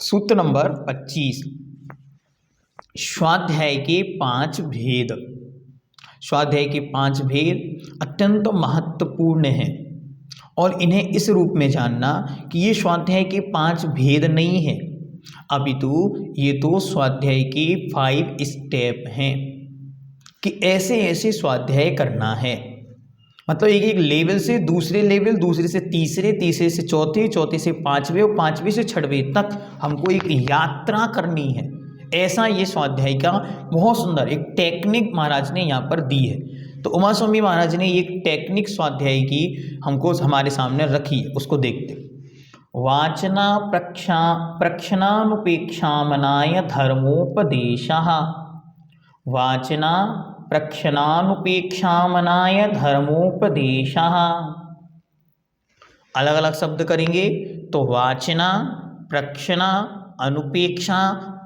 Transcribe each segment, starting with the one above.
सूत्र नंबर 25। स्वाध्याय के 5 भेद। स्वाध्याय के 5 भेद अत्यंत महत्वपूर्ण हैं और इन्हें इस रूप में जानना कि ये स्वाध्याय के 5 भेद नहीं हैं, अपितु ये तो स्वाध्याय के 5 स्टेप हैं कि ऐसे ऐसे स्वाध्याय करना है। मतलब एक लेवल से दूसरे लेवल, दूसरे से तीसरे, तीसरे से चौथे, चौथे से पांचवें और पांचवें से छठवें तक हमको एक यात्रा करनी है। ऐसा ये स्वाध्याय का बहुत सुंदर एक टेक्निक महाराज ने यहाँ पर दी है। तो उमा स्वामी महाराज ने एक टेक्निक स्वाध्याय की हमको हमारे सामने रखी है, उसको देखते। वाचना प्रक्षणानुपेक्षामनाय धर्मोपदेशः। वाचना प्रक्षणानुपेक्षामनाय धर्मोपदेशः। अलग अलग शब्द करेंगे तो वाचना, प्रक्षणा, अनुपेक्षा,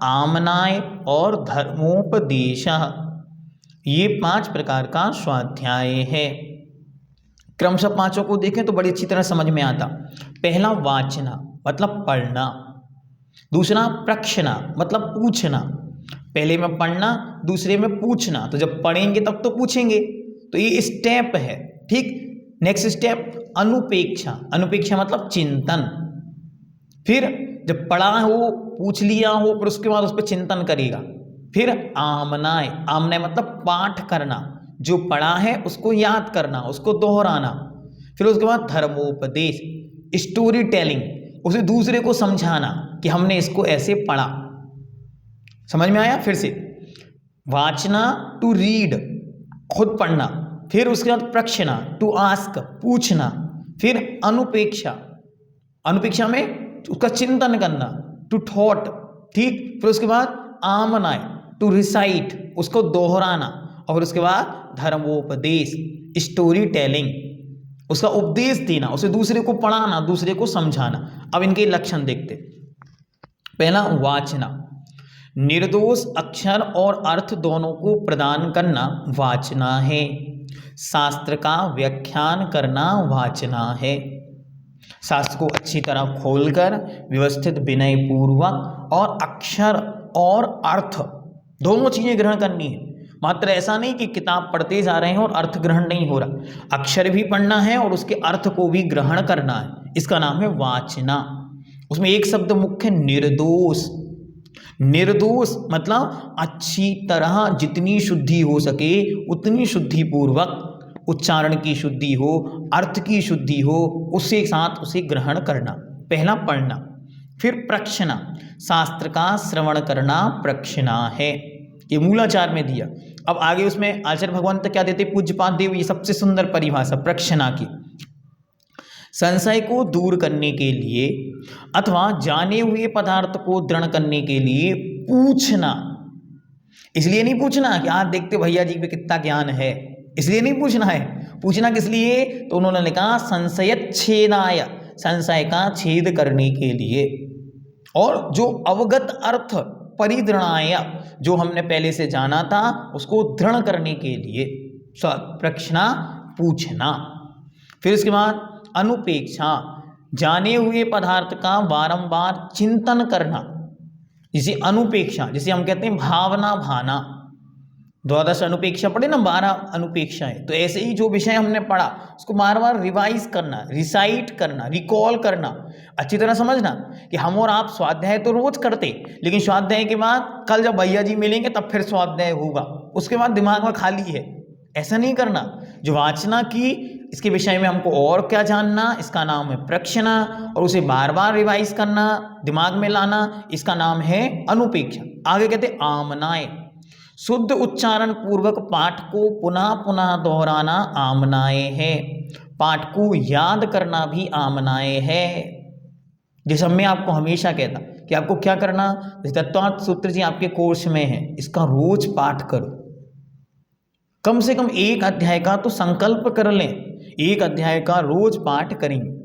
आमनाय और धर्मोपदेशः, ये 5 प्रकार का स्वाध्याय है। क्रमशः पांचों को देखें तो बड़ी अच्छी तरह समझ में आता। पहला वाचना मतलब पढ़ना, दूसरा प्रक्षणा मतलब पूछना, पहले में पढ़ना दूसरे में पूछना, तो जब पढ़ेंगे तब तो पूछेंगे, तो ये स्टेप है, ठीक। Next step अनुपेक्षा। अनुपेक्षा मतलब चिंतन। फिर जब पढ़ा हो, पूछ लिया हो, फिर उसके बाद उस पर चिंतन करेगा। फिर आमनाय। आमनाय मतलब पाठ करना, जो पढ़ा है उसको याद करना, उसको दोहराना। फिर उसके बाद धर्मोपदेश, स्टोरी टेलिंग, उसे दूसरे को समझाना कि हमने इसको ऐसे पढ़ा। समझ में आया? फिर से वाचना टू रीड, खुद पढ़ना। फिर उसके बाद प्रक्षणा टू आस्क, पूछना। फिर अनुपेक्षा, अनुपेक्षा में उसका चिंतन करना, टू थॉट, ठीक। फिर उसके बाद आमनाय टू रिसाइट, उसको दोहराना। और उसके बाद धर्मोपदेश, स्टोरी टेलिंग, उसका उपदेश देना, उसे दूसरे को पढ़ाना, दूसरे को समझाना। अब इनके लक्षण देखते। पहला वाचना, निर्दोष अक्षर और अर्थ दोनों को प्रदान करना वाचना है। शास्त्र का व्याख्यान करना वाचना है। शास्त्र को अच्छी तरह खोलकर व्यवस्थित, विनय पूर्वक और अक्षर और अर्थ दोनों चीजें ग्रहण करनी है। मात्र ऐसा नहीं कि किताब पढ़ते जा रहे हैं और अर्थ ग्रहण नहीं हो रहा, अक्षर भी पढ़ना है और उसके अर्थ को भी ग्रहण करना है। इसका नाम है वाचना। उसमें एक शब्द मुख्य, निर्दोष। निर्दोष मतलब अच्छी तरह, जितनी शुद्धि हो सके उतनी शुद्धि पूर्वक, उच्चारण की शुद्धि हो, अर्थ की शुद्धि हो, उसके साथ उसे ग्रहण करना। पहला पढ़ना। फिर प्रक्षणा, शास्त्र का श्रवण करना प्रक्षणा है, ये मूलाचार में दिया। अब आगे उसमें आचार्य भगवंत क्या देते, पूज्यपाद देव, ये सबसे सुंदर परिभाषा प्रक्षणा की। संशय को दूर करने के लिए अथवा जाने हुए पदार्थ को दृढ़ करने के लिए पूछना। इसलिए नहीं पूछना कि आप देखते भैया जी में कितना ज्ञान है, इसलिए नहीं पूछना है। पूछना किस लिए? तो उन्होंने लिखा संशयच्छेदाय, संशय का छेद करने के लिए। और जो अवगत अर्थ परिदृढ़ाय, जो हमने पहले से जाना था उसको दृढ़ करने के लिए प्रक्षणा, पूछना। फिर उसके बाद अनुपेक्षा, जाने हुए पदार्थ का बारंबार चिंतन करना, जिसे अनुपेक्षा, जिसे हम कहते हैं भावना भाना। 12 अनुपेक्षा पढ़े ना, 12 अनुपेक्षाएं। तो ऐसे ही जो विषय हमने पढ़ा उसको बार बार रिवाइज करना, रिसाइट करना, रिकॉल करना। अच्छी तरह समझना कि हम और आप स्वाध्याय तो रोज करते, लेकिन स्वाध्याय के बाद कल जब भैया जी मिलेंगे तब फिर स्वाध्याय होगा, उसके बाद दिमाग में खाली है। ऐसा नहीं करना। जो वाचना की, इसके विषय में हमको और क्या जानना, इसका नाम है प्रक्षणा, और उसे बार बार रिवाइज करना, दिमाग में लाना, इसका नाम है अनुपेक्षा। आगे कहते आमनाय, शुद्ध उच्चारण पूर्वक पाठ को पुनः पुनः दोहराना आमनाय है। पाठ को याद करना भी आमनाय है। जैसे मैं आपको हमेशा कहता कि आपको क्या करना, जैसे तत्वार्थ सूत्र जी आपके कोर्स में है, इसका रोज पाठ करो। कम से कम एक अध्याय का तो संकल्प कर लें, एक अध्याय का रोज पाठ करेंगे।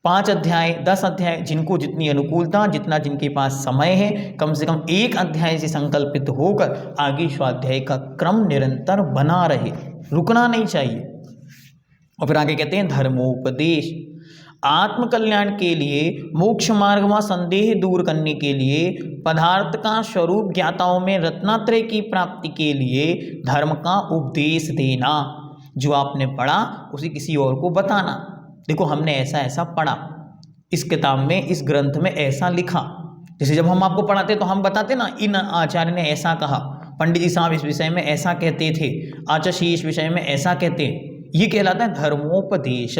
5 अध्याय, 10 अध्याय, जिनको जितनी अनुकूलता, जितना जिनके पास समय है, कम से कम एक अध्याय से संकल्पित होकर आगे स्वाध्याय का क्रम निरंतर बना रहे, रुकना नहीं चाहिए। और फिर आगे कहते हैं धर्मोपदेश, आत्म कल्याण के लिए, मोक्ष मार्ग में संदेह दूर करने के लिए, पदार्थ का स्वरूप ज्ञाताओं में रत्नात्रय की प्राप्ति के लिए धर्म का उपदेश देना। जो आपने पढ़ा उसे किसी और को बताना, देखो हमने ऐसा ऐसा पढ़ा, इस किताब में, इस ग्रंथ में ऐसा लिखा। जैसे जब हम आपको पढ़ाते तो हम बताते ना, इन आचार्य ने ऐसा कहा, पंडित जी साहब इस विषय में ऐसा कहते थे, आचार्य इस विषय में ऐसा कहते हैं। ये कहलाता है धर्मोपदेश।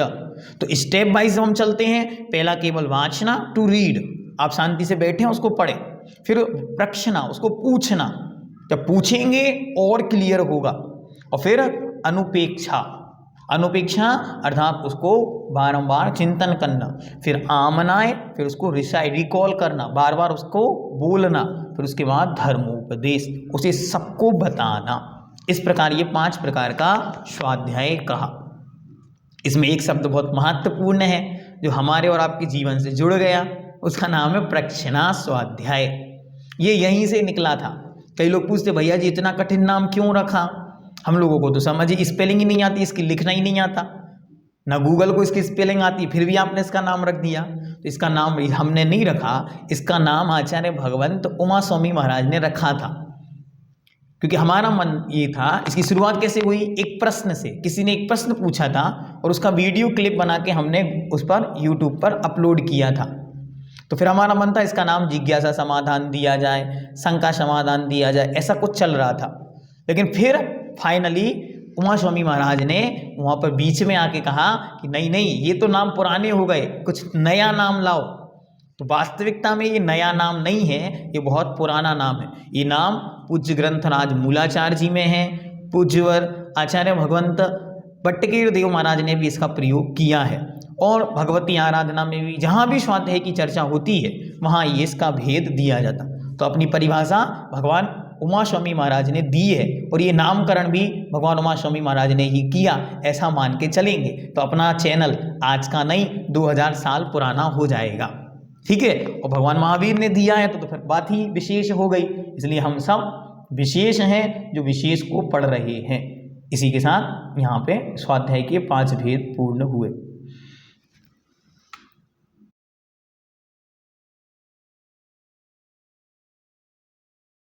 तो स्टेप वाइज हम चलते हैं। पहला केवल वांचना, टू रीड, आप शांति से बैठे उसको पढ़ें। फिर प्रश्ना, उसको पूछना, जब पूछेंगे और क्लियर होगा। और फिर अनुपेक्षा, अनुपेक्षा अर्थात उसको बारंबार चिंतन करना। फिर आमनाय, फिर उसको रिकॉल करना, बार बार उसको बोलना। फिर उसके बाद धर्मोपदेश, उसे सबको बताना। इस प्रकार ये 5 प्रकार का स्वाध्याय कहा। इसमें एक शब्द बहुत महत्वपूर्ण है जो हमारे और आपके जीवन से जुड़ गया, उसका नाम है प्रक्षिणा स्वाध्याय। ये यहीं से निकला था। कई लोग पूछते भैया जी इतना कठिन नाम क्यों रखा? हम लोगों को तो समझ ही स्पेलिंग ही नहीं आती, इसकी लिखना ही नहीं आता, ना गूगल को इसकी स्पेलिंग आती, फिर भी आपने इसका नाम रख दिया। तो इसका नाम हमने नहीं रखा, इसका नाम आचार्य भगवंत उमा स्वामी महाराज ने रखा था। क्योंकि हमारा मन ये था, इसकी शुरुआत कैसे हुई? एक प्रश्न से। किसी ने एक प्रश्न पूछा था और उसका वीडियो क्लिप बना के हमने उस पर यूट्यूब पर अपलोड किया था। तो फिर हमारा मन था इसका नाम जिज्ञासा समाधान दिया जाए, शंका समाधान दिया जाए, ऐसा कुछ चल रहा था। लेकिन फिर फाइनली उमा स्वामी महाराज ने वहाँ पर बीच में आके कहा कि नहीं नहीं, ये तो नाम पुराने हो गए, कुछ नया नाम लाओ। तो वास्तविकता में ये नया नाम नहीं है, ये बहुत पुराना नाम है। ये नाम पूज्य ग्रंथराज मूलाचार्य जी में है, पूज्यवर आचार्य भगवंत भट्टकीर देव महाराज ने भी इसका प्रयोग किया है। और भगवती आराधना में भी जहाँ भी स्वाध्याय की चर्चा होती है वहाँ ये इसका भेद दिया जाता। तो अपनी परिभाषा भगवान उमा स्वामी महाराज ने दी है और ये नामकरण भी भगवान उमा स्वामी महाराज ने ही किया, ऐसा मान के चलेंगे तो अपना चैनल आज का नहीं 2000 साल पुराना हो जाएगा। ठीक है, और भगवान महावीर ने दिया है तो फिर बात ही विशेष हो गई। इसलिए हम सब विशेष हैं जो विशेष को पढ़ रहे हैं। इसी के साथ यहाँ पे स्वाध्याय के 5 भेद पूर्ण हुए।